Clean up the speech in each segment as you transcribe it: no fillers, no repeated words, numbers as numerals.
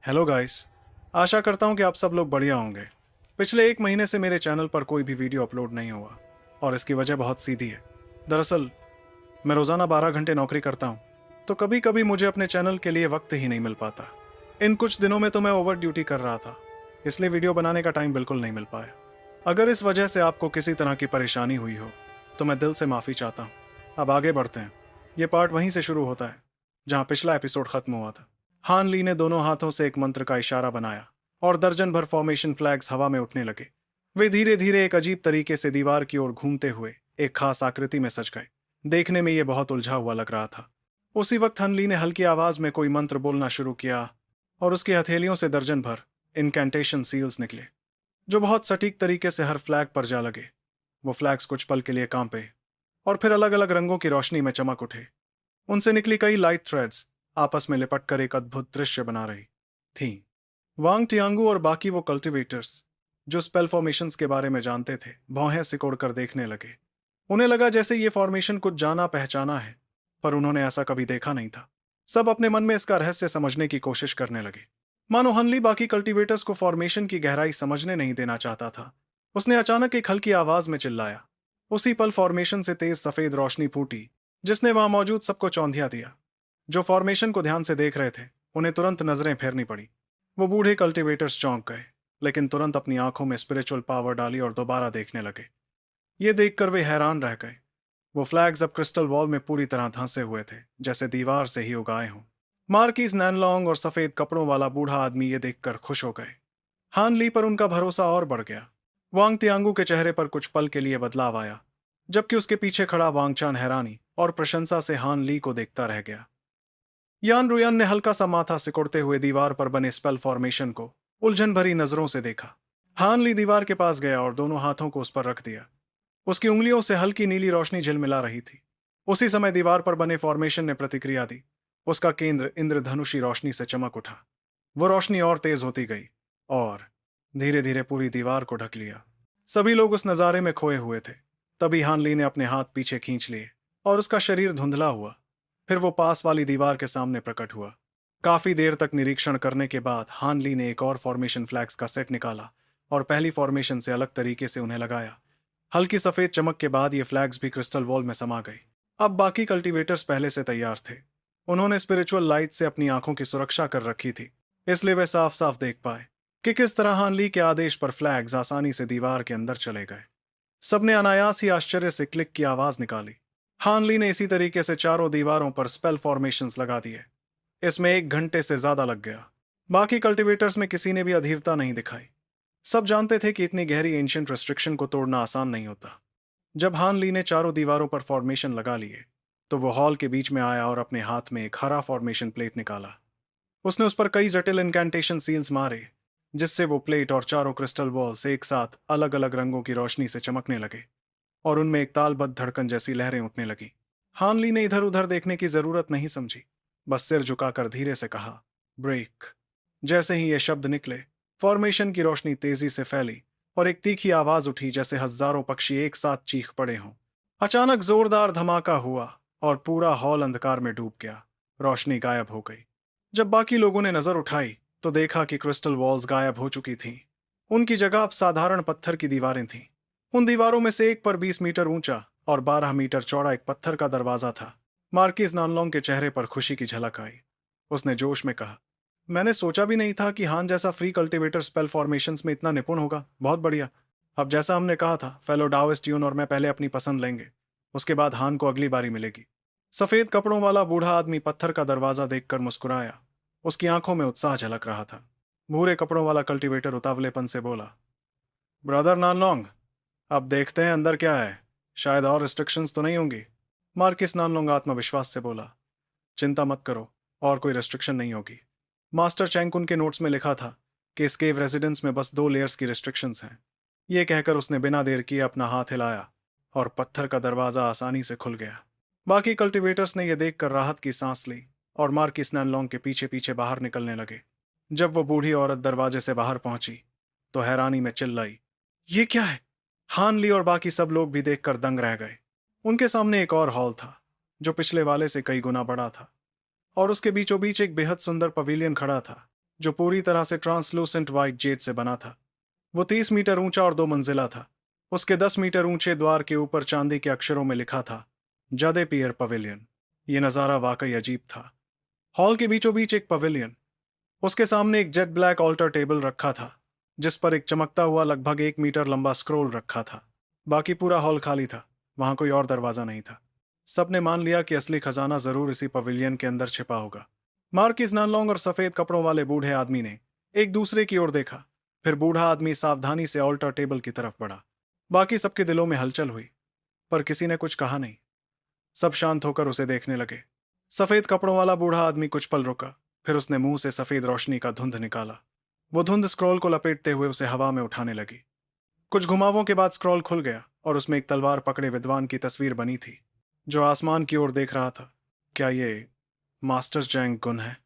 Hello guys. आशा करता हूँ कि आप सब लोग बढ़िया होंगे। पिछले एक महीने से मेरे चैनल पर कोई भी वीडियो अपलोड नहीं हुआ और इसकी वजह बहुत सीधी है। दरअसल मैं रोज़ाना 12 घंटे नौकरी करता हूँ, तो कभी कभी मुझे अपने चैनल के लिए वक्त ही नहीं मिल पाता। इन कुछ दिनों में तो मैं ओवर ड्यूटी कर रहा था, इसलिए वीडियो बनाने का टाइम बिल्कुल नहीं मिल पाया। अगर इस वजह से आपको किसी तरह की परेशानी हुई हो तो मैं दिल से माफ़ी चाहता हूँ। अब आगे बढ़ते हैं। ये पार्ट वहीं से शुरू होता है जहाँ पिछला एपिसोड खत्म हुआ था। हान ली ने दोनों हाथों से एक मंत्र का इशारा बनाया और दर्जन भर फॉर्मेशन फ्लैग्स हवा में उठने लगे। वे धीरे धीरे एक अजीब तरीके से दीवार की ओर घूमते हुए एक खास आकृति में सज गए। देखने में यह बहुत उलझा हुआ लग रहा था। उसी वक्त हन ली ने हल्की आवाज में कोई मंत्र बोलना शुरू किया और उसकी हथेलियों से दर्जन भर इनकैंटेशन सील्स निकले, जो बहुत सटीक तरीके से हर फ्लैग पर जा लगे। वो फ्लैग्स कुछ पल के लिए कांपे और फिर अलग अलग रंगों की रोशनी में चमक उठे। उनसे निकली कई लाइट थ्रेड्स आपस में लिपटकर एक अद्भुत दृश्य बना रही थीं। वांग टियांगू और बाकी वो कल्टिवेटर्स जो स्पेल फॉर्मेशंस के बारे में जानते थे, भौहें सिकोड़कर देखने लगे। उन्हें लगा जैसे ये फॉर्मेशन कुछ जाना पहचाना है, पर उन्होंने ऐसा कभी देखा नहीं था। सब अपने मन में इसका रहस्य समझने की कोशिश करने लगे। मानो हनली बाकी कल्टीवेटर्स को फॉर्मेशन की गहराई समझने नहीं देना चाहता था। उसने अचानक एक हल्की आवाज में चिल्लाया। उसी पल फॉर्मेशन से तेज सफेद रोशनी फूटी, जिसने वहां मौजूद सबको चौंधिया दिया। जो फॉर्मेशन को ध्यान से देख रहे थे, उन्हें तुरंत नजरें फेरनी पड़ी। वो बूढ़े कल्टीवेटर्स चौंक गए, लेकिन तुरंत अपनी आंखों में स्पिरिचुअल पावर डाली और दोबारा देखने लगे। ये देखकर वे हैरान रह गए। वो फ्लैग्स अब क्रिस्टल वॉल में पूरी तरह धंसे हुए थे, जैसे दीवार से ही उगाए हों। मार्किस नैनलॉन्ग और सफेद कपड़ों वाला बूढ़ा आदमी ये देखकर खुश हो गए। हान ली पर उनका भरोसा और बढ़ गया। वांग तियांगू के चेहरे पर कुछ पल के लिए बदलाव आया, जबकि उसके पीछे खड़ा वांगचान हैरानी और प्रशंसा से हान ली को देखता रह गया। यान रुयान ने हल्का सा माथा सिकुड़ते हुए दीवार पर बने स्पेल फॉर्मेशन को उलझन भरी नजरों से देखा। हान ली दीवार के पास गया और दोनों हाथों को उस पर रख दिया। उसकी उंगलियों से हल्की नीली रोशनी झिलमिला रही थी। उसी समय दीवार पर बने फॉर्मेशन ने प्रतिक्रिया दी। उसका केंद्र इंद्रधनुषी रोशनी से चमक उठा। वो रोशनी और तेज होती गई और धीरे धीरे पूरी दीवार को ढक लिया। सभी लोग उस नजारे में खोए हुए थे। तभी हान ली ने अपने हाथ पीछे खींच लिए और उसका शरीर धुंधला हुआ। फिर वो पास वाली दीवार के सामने प्रकट हुआ। काफी देर तक निरीक्षण करने के बाद हान ली ने एक और फॉर्मेशन फ्लैग्स का सेट निकाला और पहली फॉर्मेशन से अलग तरीके से उन्हें लगाया। हल्की सफेद चमक के बाद ये फ्लैग्स भी क्रिस्टल वॉल में समा गई। अब बाकी कल्टीवेटर्स पहले से तैयार थे। उन्होंने स्पिरिचुअल लाइट से अपनी आंखों की सुरक्षा कर रखी थी, इसलिए वे साफ साफ देख पाए कि किस तरह हान ली के आदेश पर फ्लैग्स आसानी से दीवार के अंदर चले गए। सबने अनायास ही आश्चर्य से क्लिक की आवाज निकाली। हान ली ने इसी तरीके से चारों दीवारों पर स्पेल फॉर्मेशंस लगा दिए। इसमें 1 घंटे से ज्यादा लग गया। बाकी कल्टीवेटर्स में किसी ने भी अधीरता नहीं दिखाई। सब जानते थे कि इतनी गहरी एंशियंट रेस्ट्रिक्शन को तोड़ना आसान नहीं होता। जब हान ली ने चारों दीवारों पर फॉर्मेशन लगा लिए, तो वो हॉल के बीच में आया और अपने हाथ में एक हरा फॉर्मेशन प्लेट निकाला। उसने उस पर कई जटिल इनकैंटेशन सील्स मारे, जिससे वो प्लेट और चारों क्रिस्टल बॉल्स एक साथ अलग अलग रंगों की रोशनी से चमकने लगे और उनमें एक तालबद्ध धड़कन जैसी लहरें उठने लगी। हान ली ने इधर उधर देखने की जरूरत नहीं समझी, बस सिर झुकाकर धीरे से कहा, ब्रेक। जैसे ही ये शब्द निकले, फॉर्मेशन की रोशनी तेजी से फैली और एक तीखी आवाज उठी, जैसे हजारों पक्षी एक साथ चीख पड़े हों। अचानक जोरदार धमाका हुआ और पूरा हॉल अंधकार में डूब गया। रोशनी गायब हो गई। जब बाकी लोगों ने नजर उठाई, तो देखा कि क्रिस्टल वॉल्स गायब हो चुकी थीं। उनकी जगह अब साधारण पत्थर की दीवारें थीं। उन दीवारों में से एक पर 20 मीटर ऊंचा और 12 मीटर चौड़ा एक पत्थर का दरवाजा था। मार्किस नानलोंग के चेहरे पर खुशी की झलक आई। उसने जोश में कहा, मैंने सोचा भी नहीं था कि हान जैसा फ्री कल्टीवेटर स्पेल फॉर्मेशंस में इतना निपुण होगा। बहुत बढ़िया। अब जैसा हमने कहा था, फेलो डाओइस्ट यून और मैं पहले अपनी पसंद लेंगे, उसके बाद हान को अगली बारी मिलेगी। सफेद कपड़ों वाला बूढ़ा आदमी पत्थर का दरवाजा देखकर मुस्कुराया। उसकी आंखों में उत्साह झलक रहा था। भूरे कपड़ों वाला कल्टीवेटर उतावलेपन से बोला, ब्रदर नानलोंग, अब देखते हैं अंदर क्या है। शायद और रिस्ट्रिक्शंस तो नहीं होंगी। मार्किस नानलोंग आत्मविश्वास से बोला, चिंता मत करो, और कोई रेस्ट्रिक्शन नहीं होगी। मास्टर चैंकुन के नोट्स में लिखा था कि इस केव रेजिडेंस में बस 2 लेयर्स की रिस्ट्रिक्शंस हैं। ये कहकर उसने बिना देर किए अपना हाथ हिलाया और पत्थर का दरवाजा आसानी से खुल गया। बाकी कल्टीवेटर्स ने यह देखकर राहत की सांस ली और मार्किस नैनलोंग के पीछे पीछे बाहर निकलने लगे। जब वो बूढ़ी औरत दरवाजे से बाहर पहुंची, तो हैरानी में चिल्लाई, ये क्या है? हान ली और बाकी सब लोग भी देखकर दंग रह गए। उनके सामने एक और हॉल था, जो पिछले वाले से कई गुना बड़ा था, और उसके बीचों बीच एक बेहद सुंदर पवेलियन खड़ा था। जो पूरी तरह से ट्रांसलूसेंट वाइट जेड से बना था। वो 30 मीटर ऊंचा और 2 मंजिला था। उसके 10 मीटर ऊंचे द्वार के ऊपर चांदी के अक्षरों में लिखा था, जदे पियर पवेलियन। ये नज़ारा वाकई अजीब था। हॉल के बीचों बीच एक पवेलियन, उसके सामने एक जेट ब्लैक ऑल्टर टेबल रखा था, जिस पर एक चमकता हुआ लगभग 1 मीटर लंबा स्क्रोल रखा था। बाकी पूरा हॉल खाली था, वहां कोई और दरवाजा नहीं था। सबने मान लिया कि असली खजाना जरूर इसी पवेलियन के अंदर छिपा होगा। मार्किस नानलोंग और सफेद कपड़ों वाले बूढ़े आदमी ने एक दूसरे की ओर देखा। फिर बूढ़ा आदमी सावधानी से ऑल्टर टेबल की तरफ बढ़ा। बाकी सबके दिलों में हलचल हुई, पर किसी ने कुछ कहा नहीं। सब शांत होकर उसे देखने लगे। सफेद कपड़ों वाला बूढ़ा आदमी कुछ पल रुका, फिर उसने मुंह से सफेद रोशनी का धुंध निकाला। वो धुंध स्क्रॉल को लपेटते हुए उसे हवा में उठाने लगी। कुछ घुमावों के बाद स्क्रॉल खुल गया और उसमें एक तलवार पकड़े विद्वान की तस्वीर बनी थी, जो आसमान की ओर देख रहा था। क्या ये मास्टर जैंग गुन है?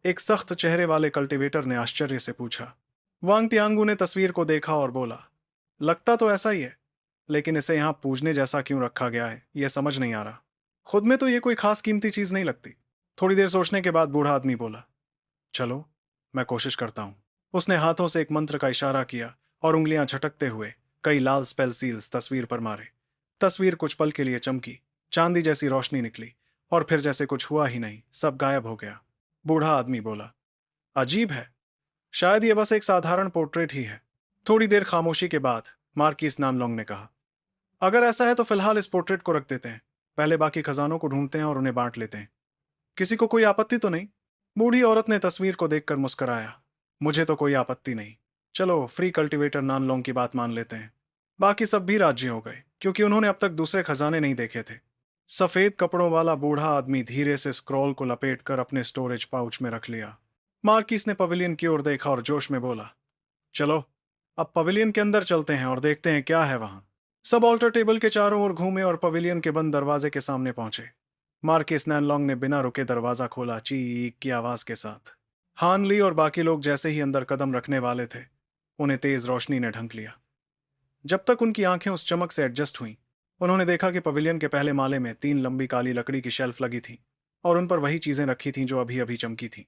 एक सख्त चेहरे वाले कल्टीवेटर ने आश्चर्य से पूछा। वांग तियांगू ने तस्वीर को देखा और बोला, लगता तो ऐसा ही है, लेकिन इसे यहां पूजने जैसा क्यों रखा गया है यह समझ नहीं आ रहा। खुद में तो ये कोई खास कीमती चीज नहीं लगती। थोड़ी देर सोचने के बाद बूढ़ा आदमी बोला, चलो मैं कोशिश करता हूं। उसने हाथों से एक मंत्र का इशारा किया और उंगलियां झटकते हुए कई लाल स्पेल सील्स तस्वीर पर मारे। तस्वीर कुछ पल के लिए चमकी, चांदी जैसी रोशनी निकली और फिर जैसे कुछ हुआ ही नहीं, सब गायब हो गया। बूढ़ा आदमी बोला, अजीब है, शायद ये बस एक साधारण पोर्ट्रेट ही है। थोड़ी देर खामोशी के बाद मार्किस नानलोंग ने कहा, अगर ऐसा है तो फिलहाल इस पोर्ट्रेट को रख देते हैं। पहले बाकी खजानों को ढूंढते हैं और उन्हें बांट लेते हैं। किसी को कोई आपत्ति तो नहीं? बूढ़ी औरत ने तस्वीर को देखकर मुस्कुराया, मुझे तो कोई आपत्ति नहीं। चलो फ्री कल्टीवेटर नानलोंग की बात मान लेते हैं। बाकी सब भी राजी हो गए, क्योंकि उन्होंने अब तक दूसरे खजाने नहीं देखे थे। सफेद कपड़ों वाला बूढ़ा आदमी धीरे से स्क्रॉल को लपेटकर अपने स्टोरेज पाउच में रख लिया। मार्किस ने पवेलियन की ओर देखा और जोश में बोला, चलो अब पवेलियन के अंदर चलते हैं और देखते हैं क्या है वहां। सब ऑल्टर टेबल के चारों ओर घूमे और पवेलियन के बंद दरवाजे के सामने पहुंचे। मार्किस नैनलोंग ने बिना रुके दरवाजा खोला, चीक की आवाज के साथ। हान ली और बाकी लोग जैसे ही अंदर कदम रखने वाले थे, उन्हें तेज रोशनी ने ढंक लिया। जब तक उनकी आंखें उस चमक से एडजस्ट हुईं, उन्होंने देखा कि पवेलियन के पहले माले में 3 लंबी काली लकड़ी की शेल्फ लगी थी और उन पर वही चीजें रखी थीं जो अभी अभी चमकी थीं।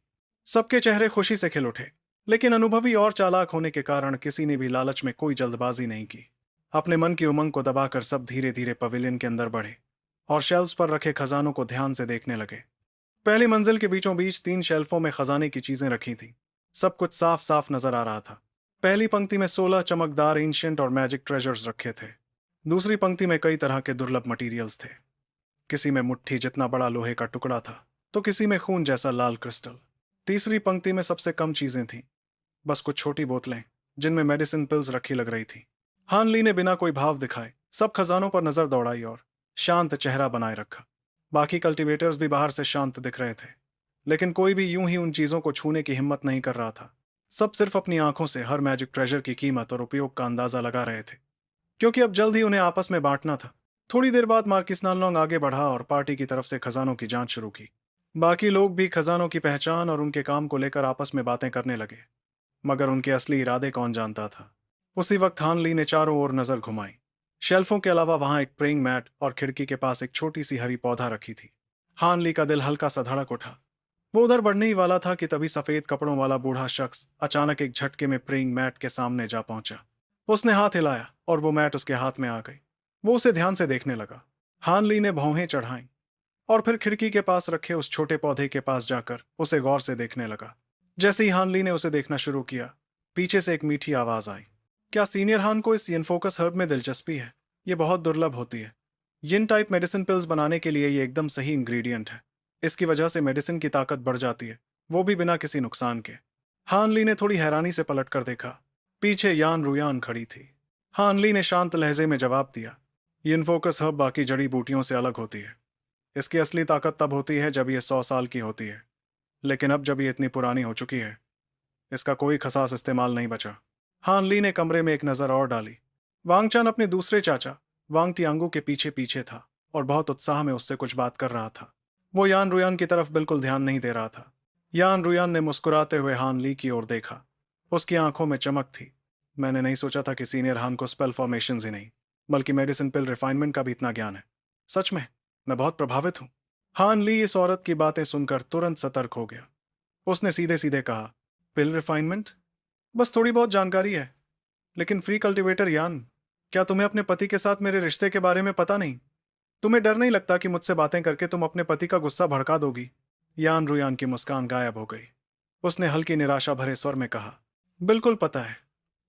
सबके चेहरे खुशी से खिल उठे, लेकिन अनुभवी और चालाक होने के कारण किसी ने भी लालच में कोई जल्दबाजी नहीं की। अपने मन की उमंग को दबाकर सब धीरे धीरे पवेलियन के अंदर बढ़े और शेल्फ्स पर रखे खजानों को ध्यान से देखने लगे। पहली मंजिल के बीचों बीच 3 शेल्फों में खजाने की चीजें रखी थीं। सब कुछ साफ साफ नजर आ रहा था। पहली पंक्ति में 16 चमकदार एंशिएंट और मैजिक ट्रेजर्स रखे थे। दूसरी पंक्ति में कई तरह के दुर्लभ मटेरियल्स थे। किसी में मुट्ठी जितना बड़ा लोहे का टुकड़ा था, तो किसी में खून जैसा लाल क्रिस्टल। तीसरी पंक्ति में सबसे कम चीजें थीं, बस कुछ छोटी बोतलें जिनमें मेडिसिन पिल्स रखी लग रही थी। हान ली ने बिना कोई भाव दिखाए सब खजानों पर नजर दौड़ाई और शांत चेहरा बनाए रखा। बाकी कल्टीवेटर्स भी बाहर से शांत दिख रहे थे, लेकिन कोई भी यूं ही उन चीजों को छूने की हिम्मत नहीं कर रहा था। सब सिर्फ अपनी आंखों से हर मैजिक ट्रेजर की कीमत और उपयोग का अंदाजा लगा रहे थे, क्योंकि अब जल्द ही उन्हें आपस में बांटना था। थोड़ी देर बाद मार्किस नानलोंग आगे बढ़ा और पार्टी की तरफ से खजानों की जांच शुरू की। बाकी लोग भी खजानों की पहचान और उनके काम को लेकर आपस में बातें करने लगे, मगर उनके असली इरादे कौन जानता था। उसी वक्त हान ली ने चारों ओर नजर घुमाई। शेल्फों के अलावा वहां एक प्रेइंग मैट और खिड़की के पास एक छोटी सी हरी पौधा रखी थी। हान ली का दिल हल्का सा धड़क उठा। वो उधर बढ़ने ही वाला था कि तभी सफेद कपड़ों वाला बूढ़ा शख्स अचानक एक झटके में प्रेइंग मैट के सामने जा पहुंचा। उसने हाथ हिलाया और वो मैट उसके हाथ में आ गई। वो उसे ध्यान से देखने लगा। हान ली ने भौहें चढ़ाई और फिर खिड़की के पास रखे उस छोटे पौधे के पास जाकर उसे गौर से देखने लगा। जैसे ही हान ली ने उसे देखना शुरू किया, पीछे से एक मीठी आवाज आई, क्या सीनियर हान को इस यिन फोकस हर्ब में दिलचस्पी है? ये बहुत दुर्लभ होती है। यिन टाइप मेडिसिन पिल्स बनाने के लिए ये एकदम सही इंग्रेडिएंट है। इसकी वजह से मेडिसिन की ताकत बढ़ जाती है, वो भी बिना किसी नुकसान के। हान ली ने थोड़ी हैरानी से पलट कर देखा। पीछे यान रुयान खड़ी थी। हान ली ने शांत लहजे में जवाब दिया, यिन फोकस हर्ब बाकी जड़ी बूटियों से अलग होती है। इसकी असली ताकत तब होती है जब ये 100 साल की होती है, लेकिन अब जब ये इतनी पुरानी हो चुकी है, इसका कोई खसास इस्तेमाल नहीं बचा। हान ली ने कमरे में एक नज़र और डाली। वांगचान अपने दूसरे चाचा वांग तियांगू के पीछे पीछे था और बहुत उत्साह में उससे कुछ बात कर रहा था। वो यान रुयान की तरफ बिल्कुल ध्यान नहीं दे रहा था। यान रुयान ने मुस्कुराते हुए हान ली की ओर देखा। उसकी आंखों में चमक थी। मैंने नहीं सोचा था कि सीनियर हान को स्पेल फॉर्मेशंस ही नहीं, बल्कि मेडिसिन पिल रिफाइनमेंट का भी इतना ज्ञान है। सच में मैं बहुत प्रभावित हूं। हान ली इस औरत की बातें सुनकर तुरंत सतर्क हो गया। उसने सीधे सीधे कहा, पिल रिफाइनमेंट? बस थोड़ी बहुत जानकारी है। लेकिन फ्री कल्टीवेटर यान, क्या तुम्हें अपने पति के साथ मेरे रिश्ते के बारे में पता नहीं? तुम्हें डर नहीं लगता कि मुझसे बातें करके तुम अपने पति का गुस्सा भड़का दोगी? यान रुयान की मुस्कान गायब हो गई। उसने हल्की निराशा भरे स्वर में कहा, बिल्कुल पता है।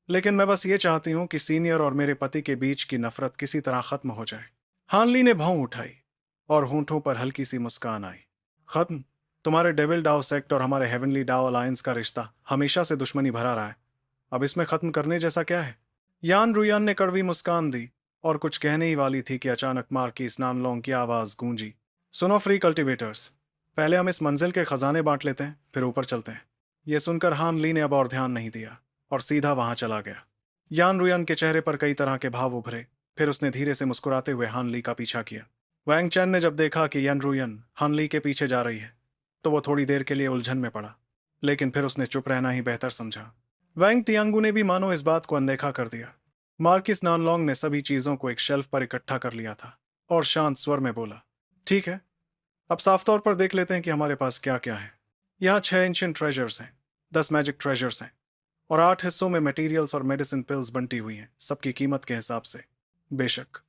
लेकिन मैं बस ये चाहती हूं कि सीनियर और मेरे पति के बीच की नफरत किसी तरह खत्म हो जाए। हानली ने भौं उठाई और होंठों पर हल्की सी मुस्कान आई। खत्म? तुम्हारे डेविल डाउ सेक्ट और हमारे हेवनली डाउ अलायंस का रिश्ता हमेशा से दुश्मनी भरा रहा है। अब इसमें खत्म करने जैसा क्या है? यान रुयान ने कड़वी मुस्कान दी और कुछ कहने ही वाली थी कि अचानक मार्किस नानलोंग की आवाज गूंजी। सुनो फ्री कल्टीवेटर्स, पहले हम इस मंजिल के खजाने बांट लेते हैं, फिर ऊपर चलते हैं। यह सुनकर हान ली ने अब और ध्यान नहीं दिया और सीधा वहां चला गया। यान रुयान के चेहरे पर कई तरह के भाव उभरे। फिर उसने धीरे से मुस्कुराते हुए हान ली का पीछा किया। वैंग चैन ने जब देखा कि यान रुयन हान ली के पीछे जा रही है, तो वो थोड़ी देर के लिए उलझन में पड़ा, लेकिन फिर उसने चुप रहना ही बेहतर समझा। वैंग तियांगू ने भी मानो इस बात को अनदेखा कर दिया। मार्किस नानलोंग ने सभी चीजों को एक शेल्फ पर इकट्ठा कर लिया था और शांत स्वर में बोला, ठीक है, अब साफ तौर पर देख लेते हैं कि हमारे पास क्या क्या है। यहाँ 6 एंशिएंट ट्रेजर्स हैं, 10 मैजिक ट्रेजर्स हैं और 8 हिस्सों में मटेरियल्स और मेडिसिन पिल्स बंटी हुई हैं, सबकी कीमत के हिसाब से। बेशक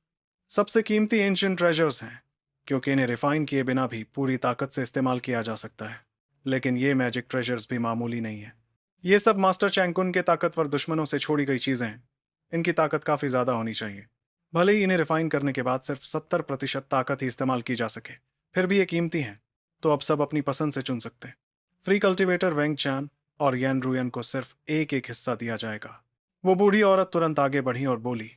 सबसे कीमती एंशिएंट ट्रेजर्स हैं, क्योंकि इन्हें रिफाइन किए बिना भी पूरी ताकत से इस्तेमाल किया जा सकता है। लेकिन ये मैजिक ट्रेजर्स भी मामूली नहीं है। ये सब मास्टर चैंकुन के ताकतवर दुश्मनों से छोड़ी गई चीजें हैं। इनकी ताकत काफी ज्यादा होनी चाहिए। भले ही इन्हें रिफाइन करने के बाद सिर्फ 70% ताकत ही इस्तेमाल की जा सके, फिर भी ये कीमती हैं, तो अब सब अपनी पसंद से चुन सकते हैं। फ्री कल्टीवेटर वेंग चान और यान रुयन को सिर्फ एक एक हिस्सा दिया जाएगा। वो बूढ़ी औरत तुरंत आगे बढ़ी और बोली,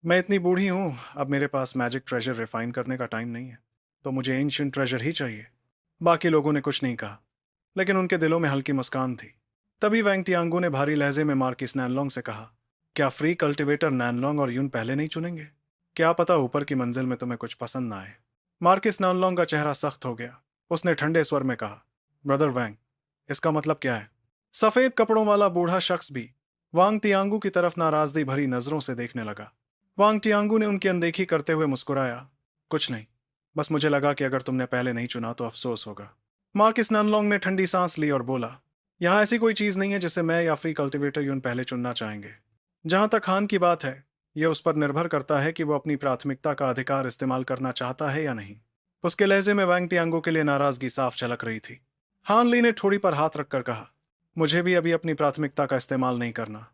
मैं इतनी बूढ़ी हूं, अब मेरे पास मैजिक ट्रेजर रिफाइन करने का टाइम नहीं है, तो मुझे एंशिएंट ट्रेजर ही चाहिए। बाकी लोगों ने कुछ नहीं कहा, लेकिन उनके दिलों में हल्की मुस्कान थी। तभी वैंग तियांगू ने भारी लहजे में मार्किस नैनलोंग से कहा, क्या फ्री कल्टीवेटर नैनलोंग और यून पहले नहीं चुनेंगे? क्या पता ऊपर की मंजिल में तुम्हें कुछ पसंद ना आए। मार्किस नैनलोंग का चेहरा सख्त हो गया। उसने ठंडे स्वर में कहा, ब्रदर वैंग, इसका मतलब क्या है? सफेद कपड़ों वाला बूढ़ा शख्स भी वांग तियांगू की तरफ नाराजगी भरी नजरों से देखने लगा। वांग तियांगू ने उनकी अनदेखी करते हुए मुस्कुराया, कुछ नहीं, बस मुझे लगा कि अगर तुमने पहले नहीं चुना तो अफसोस होगा। मार्किस ननलोंग ने ठंडी सांस ली और बोला, यहाँ ऐसी कोई चीज नहीं है जिसे मैं या फ्री कल्टीवेटर यून पहले चुनना चाहेंगे। जहां तक खान की बात है, यह उस पर निर्भर करता है कि वो अपनी प्राथमिकता का अधिकार इस्तेमाल करना चाहता है या नहीं। उसके लहजे में वैंग टियांगो के लिए नाराजगी साफ झलक रही थी। हान ली ने ठोड़ी पर हाथ रखकर कहा, मुझे भी अभी अपनी प्राथमिकता का इस्तेमाल नहीं करना,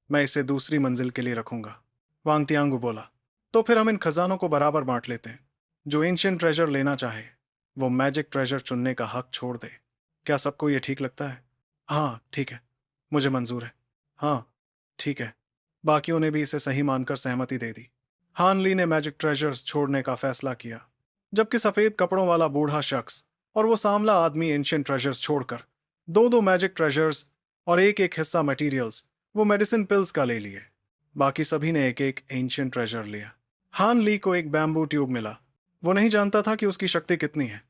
मैं इसे दूसरी मंजिल के लिए रखूंगा। वांग तियांगू बोला, तो फिर हम इन खजानों को बराबर बांट लेते हैं। जो एंशिएंट ट्रेजर लेना चाहे वो मैजिक ट्रेजर चुनने का हक छोड़ दे। क्या सबको ये ठीक लगता है? हाँ ठीक है, मुझे मंजूर है। हाँ ठीक है। बाकियों ने भी इसे सही मानकर सहमति दे दी। हान ली ने मैजिक ट्रेजर्स छोड़ने का फैसला किया, जबकि सफेद कपड़ों वाला बूढ़ा शख्स और वो सांवला आदमी एंशिएंट ट्रेजर्स छोड़कर दो दो मैजिक ट्रेजर्स और एक एक हिस्सा मटेरियल्स, वो मेडिसिन पिल्स का ले लिए। बाकी सभी ने एक एक एंशिएंट ट्रेजर लिया। हान ली को एक बैम्बू ट्यूब मिला। वो नहीं जानता था कि उसकी शक्ति कितनी है,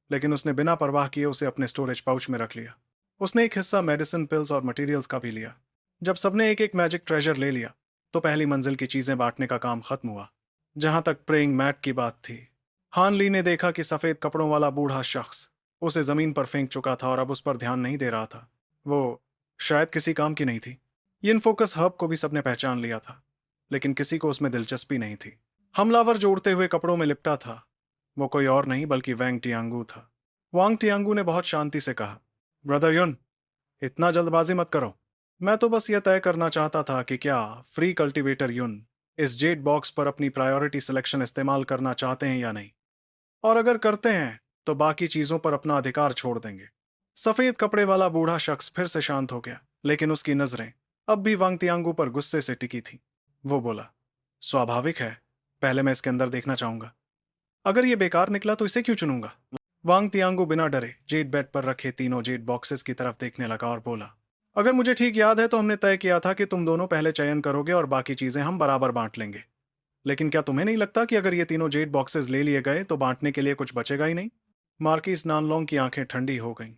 लेकिन उसने बिना परवाह किए उसे अपने स्टोरेज पाउच में रख लिया। उसने एक हिस्सा मेडिसिन पिल्स और मटेरियल्स का भी लिया। जब सबने एक एक मैजिक ट्रेजर ले लिया, तो पहली मंजिल की चीजें बांटने का काम खत्म हुआ। जहां तक प्रेइंग मैट की बात थी, हान ली ने देखा कि सफेद कपड़ों वाला बूढ़ा शख्स उसे जमीन पर फेंक चुका था और अब उस पर ध्यान नहीं दे रहा था। वो शायद किसी काम की नहीं थी। यिन फोकस हब को भी सबने पहचान लिया था, लेकिन किसी को उसमें दिलचस्पी नहीं थी। हमलावर जो उड़ते हुए कपड़ों में लिपटा था, वो कोई और नहीं बल्कि वैंग टियांगू था। वांग टियांगू ने बहुत शांति से कहा, ब्रदर युन, इतना जल्दबाजी मत करो। मैं तो बस यह तय करना चाहता था कि क्या फ्री कल्टीवेटर युन इस जेड बॉक्स पर अपनी प्रायोरिटी सिलेक्शन इस्तेमाल करना चाहते हैं या नहीं, और अगर करते हैं तो बाकी चीजों पर अपना अधिकार छोड़ देंगे। सफेद कपड़े वाला बूढ़ा शख्स फिर से शांत हो गया, लेकिन उसकी नजरें अब भी वांग तियांगू पर गुस्से से टिकी थी। वो बोला, स्वाभाविक है, पहले मैं इसके अंदर देखना चाहूंगा। अगर ये बेकार निकला तो इसे क्यों चुनूंगा? वांग तियांगू बिना डरे जेड बेड पर रखे तीनों जेड बॉक्सेस की तरफ देखने लगा और बोला, अगर मुझे ठीक याद है तो हमने तय किया था कि तुम दोनों पहले चयन करोगे और बाकी चीजें हम बराबर बांट लेंगे। लेकिन क्या तुम्हें नहीं लगता कि अगर ये तीनों जेड बॉक्सेस ले लिए गए तो बांटने के लिए कुछ बचेगा ही नहीं? मार्किस नानलोंग की आंखें ठंडी हो गईं।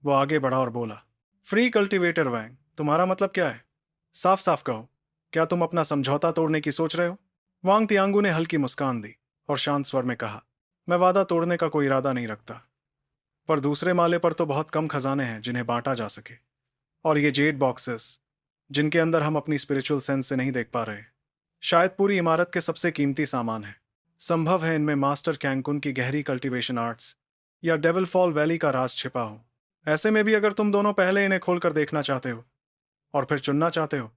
वो आगे बढ़ा और बोला, फ्री कल्टीवेटर वैंग, तुम्हारा मतलब क्या है? साफ साफ कहो, क्या तुम अपना समझौता तोड़ने की सोच रहे हो? वांग तियांगू ने हल्की मुस्कान दी और शांत स्वर में कहा, मैं वादा तोड़ने का कोई इरादा नहीं रखता, पर दूसरे माले पर तो बहुत कम खजाने हैं जिन्हें बांटा जा सके। और ये जेड बॉक्सेस जिनके अंदर हम अपनी स्पिरिचुअल सेंस से नहीं देख पा रहे, शायद पूरी इमारत के सबसे कीमती सामान है। संभव है इनमें मास्टर कैंकुन की गहरी कल्टीवेशन आर्ट्स या डेविल फॉल वैली का राज छिपा हो। ऐसे में भी अगर तुम दोनों पहले इन्हें खोलकर देखना चाहते हो और फिर चुनना चाहते हो,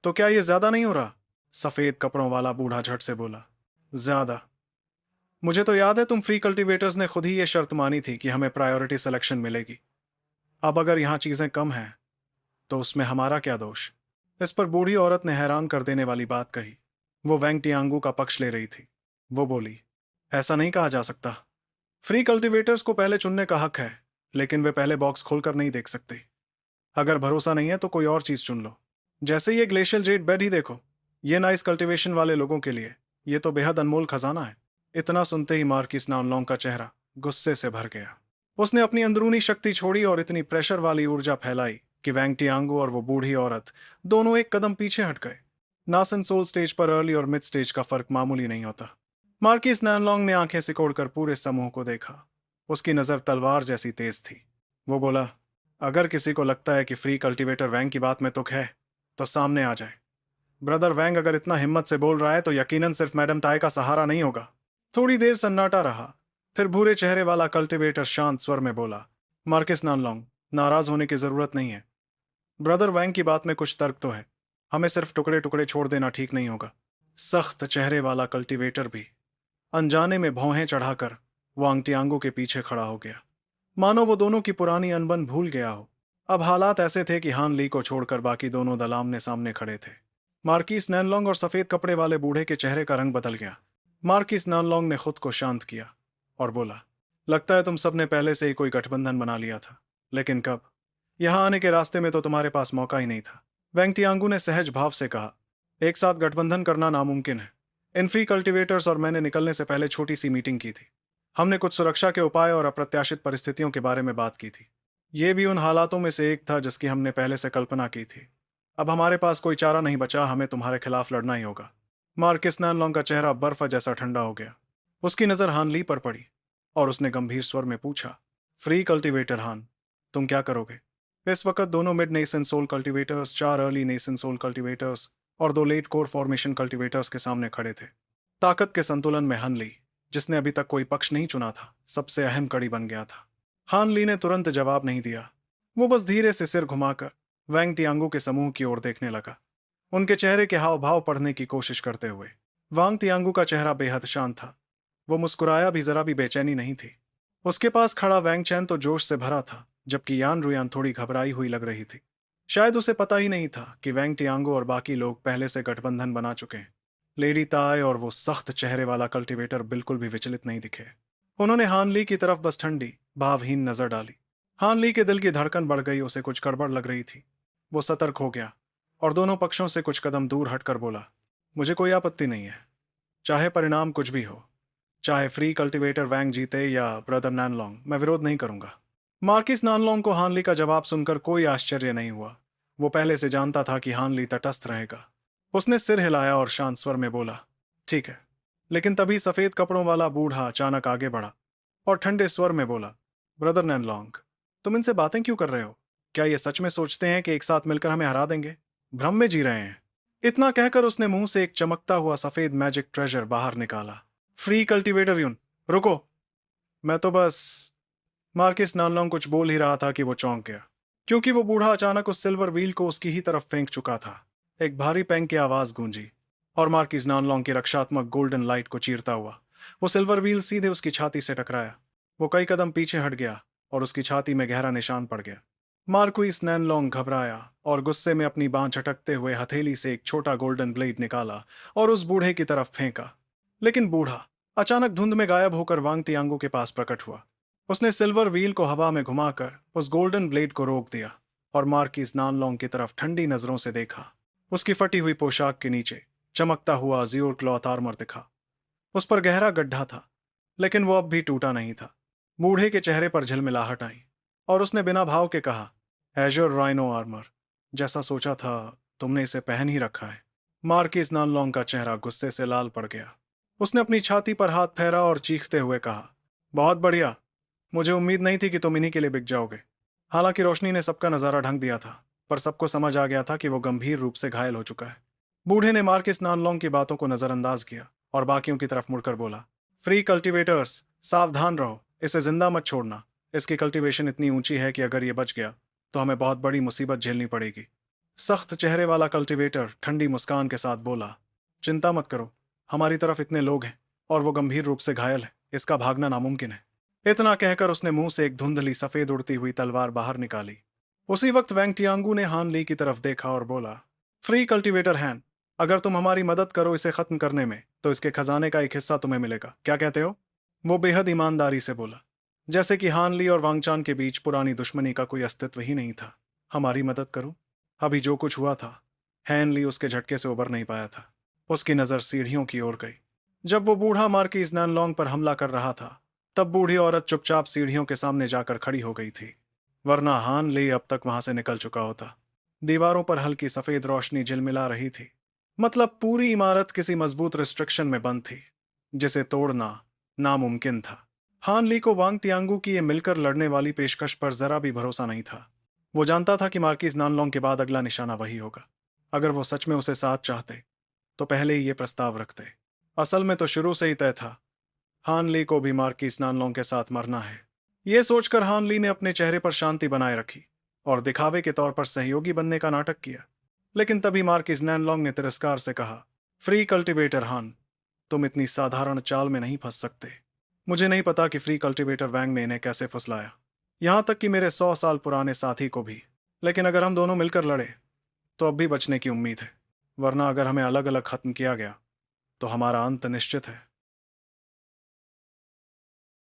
तो क्या ये ज्यादा नहीं हो रहा? सफेद कपड़ों वाला बूढ़ा झट से बोला। ज्यादा? मुझे तो याद है तुम फ्री कल्टीवेटर्स ने खुद ही ये शर्त मानी थी कि हमें प्रायोरिटी सिलेक्शन मिलेगी। अब अगर यहां चीजें कम हैं तो उसमें हमारा क्या दोष? इस पर बूढ़ी औरत ने हैरान कर देने वाली बात कही। वो वैंग टियांगू का पक्ष ले रही थी। वो बोली, ऐसा नहीं कहा जा सकता। फ्री कल्टीवेटर्स को पहले चुनने का हक है, लेकिन वे पहले बॉक्स खोलकर नहीं देख सकते। अगर भरोसा नहीं है तो कोई और चीज चुन लो, जैसे ये ग्लेशियल जेड बेड ही देखो। ये नाइस कल्टीवेशन वाले लोगों के लिए ये तो बेहद अनमोल खजाना है। इतना सुनते ही मार्किस नानलोंग का चेहरा गुस्से से भर गया। उसने अपनी अंदरूनी शक्ति छोड़ी और इतनी प्रेशर वाली ऊर्जा फैलाई कि वैंग टियांगो और वो बूढ़ी औरत दोनों एक कदम पीछे हट गए। नासन सोल स्टेज पर अर्ली और मिड स्टेज का फर्क मामूली नहीं होता। मार्किस नानलोंग ने आंखें सिकोड़कर पूरे समूह को देखा। उसकी नजर तलवार जैसी तेज थी। वो बोला, अगर किसी को लगता है कि फ्री कल्टीवेटर वैंग की बात में तुक है तो सामने आ जाए। ब्रदर वैंग अगर इतना हिम्मत से बोल रहा है तो यकीनन सिर्फ मैडम ताई का सहारा नहीं होगा। थोड़ी देर सन्नाटा रहा। फिर भूरे चेहरे वाला कल्टीवेटर शांत स्वर में बोला, मार्किस नानलोंग, नाराज होने की जरूरत नहीं है। ब्रदर वैंग की बात में कुछ तर्क तो है। हमें सिर्फ टुकड़े टुकड़े छोड़ देना ठीक नहीं होगा। सख्त चेहरे वाला कल्टीवेटर भी अनजाने में भौहें चढ़ाकर वांग टियांगो के पीछे खड़ा हो गया, मानो वो दोनों की पुरानी अनबन भूल गया हो। अब हालात ऐसे थे कि हान ली को छोड़कर बाकी दोनों दल आमने सामने खड़े थे। मार्किस नैनलोंग और सफेद कपड़े वाले बूढ़े के चेहरे का रंग बदल गया। मार्किस नैनलोंग ने खुद को शांत किया और बोला, लगता है तुम सबने पहले से ही कोई गठबंधन बना लिया था, लेकिन कब? यहां आने के रास्ते में तो तुम्हारे पास मौका ही नहीं था। वेंग टियांगू ने सहज भाव से कहा, एक साथ गठबंधन करना नामुमकिन है। इन फ्री कल्टीवेटर्स और मैंने निकलने से पहले छोटी सी मीटिंग की थी। हमने कुछ सुरक्षा के उपाय और अप्रत्याशित परिस्थितियों के बारे में बात की थी। ये भी उन हालातों में से एक था जिसकी हमने पहले से कल्पना की थी। अब हमारे पास कोई चारा नहीं बचा, हमें तुम्हारे खिलाफ लड़ना ही होगा। मार्किस नैनलोंग का चेहरा बर्फ जैसा ठंडा हो गया। उसकी नजर हान ली पर पड़ी और उसने गंभीर स्वर में पूछा, फ्री कल्टीवेटर हान, तुम क्या करोगे? इस वक्त दोनों mid nation soul cultivators, 4 early nation soul cultivators और 2 लेट कोर फॉर्मेशन कल्टीवेटर्स के सामने खड़े थे। ताकत के संतुलन में हान ली, जिसने अभी तक कोई पक्ष नहीं चुना था, सबसे अहम कड़ी बन गया था। हान ली ने तुरंत जवाब नहीं दिया। वो बस धीरे से सिर घुमाकर वैंग टियांगो के समूह की ओर देखने लगा, उनके चेहरे के हाव भाव पढ़ने की कोशिश करते हुए। वांग तियांगू का चेहरा बेहद शांत था। वो मुस्कुराया भी, जरा भी बेचैनी नहीं थी। उसके पास खड़ा वैंग चैन तो जोश से भरा था, जबकि यान रुयान थोड़ी घबराई हुई लग रही थी। शायद उसे पता ही नहीं था कि वैंग टियांगो और बाकी लोग पहले से गठबंधन बना चुके हैं। लेडी ताय और वो सख्त चेहरे वाला कल्टीवेटर बिल्कुल भी विचलित नहीं दिखे। उन्होंने हान ली की तरफ बस ठंडी भावहीन नजर डाली। हान ली के दिल की धड़कन बढ़ गई, उसे कुछ गड़बड़ लग रही थी। वो सतर्क हो गया और दोनों पक्षों से कुछ कदम दूर हटकर बोला, मुझे कोई आपत्ति नहीं है, चाहे परिणाम कुछ भी हो। चाहे फ्री कल्टीवेटर वैंग जीते या ब्रदर नैनलोंग, मैं विरोध नहीं करूंगा। मार्किस नानलोंग को हानली का जवाब सुनकर कोई आश्चर्य नहीं हुआ। वो पहले से जानता था कि हानली तटस्थ रहेगा। उसने सिर हिलाया और शांत स्वर में बोला, ठीक है। लेकिन तभी सफेद कपड़ों वाला बूढ़ा अचानक आगे बढ़ा और ठंडे स्वर में बोला, ब्रदर नैनलोंग, तुम इनसे बातें क्यों कर रहे हो? क्या ये सच में सोचते हैं कि एक साथ मिलकर हमें हरा देंगे? भ्रम में जी रहे हैं। इतना कहकर उसने मुंह से एक चमकता हुआ सफेद मैजिक ट्रेजर बाहर निकाला। फ्री कल्टीवेटर यून, रुको। मैं तो बस। मार्किस नानलोंग कुछ बोल ही रहा था कि वो चौंक गया, क्योंकि वो बूढ़ा अचानक उस सिल्वर व्हील को उसकी ही तरफ फेंक चुका था। एक भारी पैंग की आवाज गूंजी और मार्किस नानलोंग की रक्षात्मक गोल्डन लाइट को चीरता हुआ वो सिल्वर व्हील सीधे उसकी छाती से टकराया। वो कई कदम पीछे हट गया और उसकी छाती में गहरा निशान पड़ गया। मार्क्विस नैनलोंग घबराया और गुस्से में अपनी बांह झटकते हुए हथेली से एक छोटा गोल्डन ब्लेड निकाला और उस बूढ़े की तरफ फेंका। लेकिन बूढ़ा अचानक धुंध में गायब होकर वांग तियांगो के पास प्रकट हुआ। उसने सिल्वर व्हील को हवा में घुमाकर उस गोल्डन ब्लेड को रोक दिया और मार्किस नानलोंग की तरफ ठंडी नजरों से देखा। उसकी फटी हुई पोशाक के नीचे चमकता हुआ अज़्यूर क्लॉथ आर्मर दिखा। उस पर गहरा गड्ढा था, लेकिन वो अब भी टूटा नहीं था। बूढ़े के चेहरे पर झिलमिलाहट आई और उसने बिना भाव के कहा, एज़्योर राइनो आर्मर, जैसा सोचा था तुमने इसे पहन ही रखा है। मार्किस नानलोंग का चेहरा गुस्से से लाल पड़ गया। उसने अपनी छाती पर हाथ फेरा और चीखते हुए कहा, बहुत बढ़िया। मुझे उम्मीद नहीं थी कि तुम इन्हीं के लिए बिक जाओगे। हालांकि रोशनी ने सबका नजारा ढंक दिया था। पर सबको समझ आ गया था कि वो गंभीर रूप से घायल हो चुका है। बूढ़े ने मार्किस नानलोंग की बातों को नजरअंदाज किया और बाकियों की तरफ मुड़कर बोला, फ्री कल्टीवेटर्स, सावधान रहो, इसे जिंदा मत छोड़ना। इसकी कल्टीवेशन इतनी ऊंची है कि अगर ये बच गया तो हमें बहुत बड़ी मुसीबत झेलनी पड़ेगी। सख्त चेहरे वाला कल्टीवेटर ठंडी मुस्कान के साथ बोला, चिंता मत करो, हमारी तरफ इतने लोग हैं और वो गंभीर रूप से घायल है, इसका भागना नामुमकिन है। इतना कहकर उसने मुंह से एक धुंधली सफेद उड़ती हुई तलवार बाहर निकाली। उसी वक्त वैंग टियांगू ने हान ली की तरफ देखा और बोला, फ्री कल्टीवेटर हैन, अगर तुम हमारी मदद करो इसे खत्म करने में तो इसके खजाने का एक हिस्सा तुम्हें मिलेगा, क्या कहते हो? वो बेहद ईमानदारी से बोला, जैसे कि हान ली और वांगचान के बीच पुरानी दुश्मनी का कोई अस्तित्व ही नहीं था। हमारी मदद करो? अभी जो कुछ हुआ था, हैन ली उसके झटके से उबर नहीं पाया था। उसकी नजर सीढ़ियों की ओर गई। जब वो बूढ़ा मार्किस नानलोंग पर हमला कर रहा था, तब बूढ़ी औरत चुपचाप सीढ़ियों के सामने जाकर खड़ी हो गई थी, वरना हान ली अब तक वहां से निकल चुका होता। दीवारों पर हल्की सफेद रोशनी झिलमिला रही थी, मतलब पूरी इमारत किसी मजबूत रिस्ट्रिक्शन में बंद थी, जिसे तोड़ना नामुमकिन था। हान ली को वांग टियांगू की ये मिलकर लड़ने वाली पेशकश पर जरा भी भरोसा नहीं था। वो जानता था कि मार्किस नानलोंग के बाद अगला निशाना वही होगा। अगर वो सच में उसे साथ चाहते तो पहले ही ये प्रस्ताव रखते। असल में तो शुरू से ही तय था, हान ली को भी मार्किस नानलोंग के साथ मरना है। ये सोचकर हान ली ने अपने चेहरे पर शांति बनाए रखी और दिखावे के तौर पर सहयोगी बनने का नाटक किया। लेकिन तभी मार्किस नानलोंग ने तिरस्कार से कहा, फ्री कल्टीवेटर हान, तुम इतनी साधारण चाल में नहीं फंस सकते। मुझे नहीं पता कि फ्री कल्टीवेटर वैंग ने इन्हें कैसे फुसलाया, यहां तक कि मेरे 100 साल पुराने साथी को भी। लेकिन अगर हम दोनों मिलकर लड़े तो अब भी बचने की उम्मीद है, वरना अगर हमें अलग अलग खत्म किया गया तो हमारा अंत निश्चित है।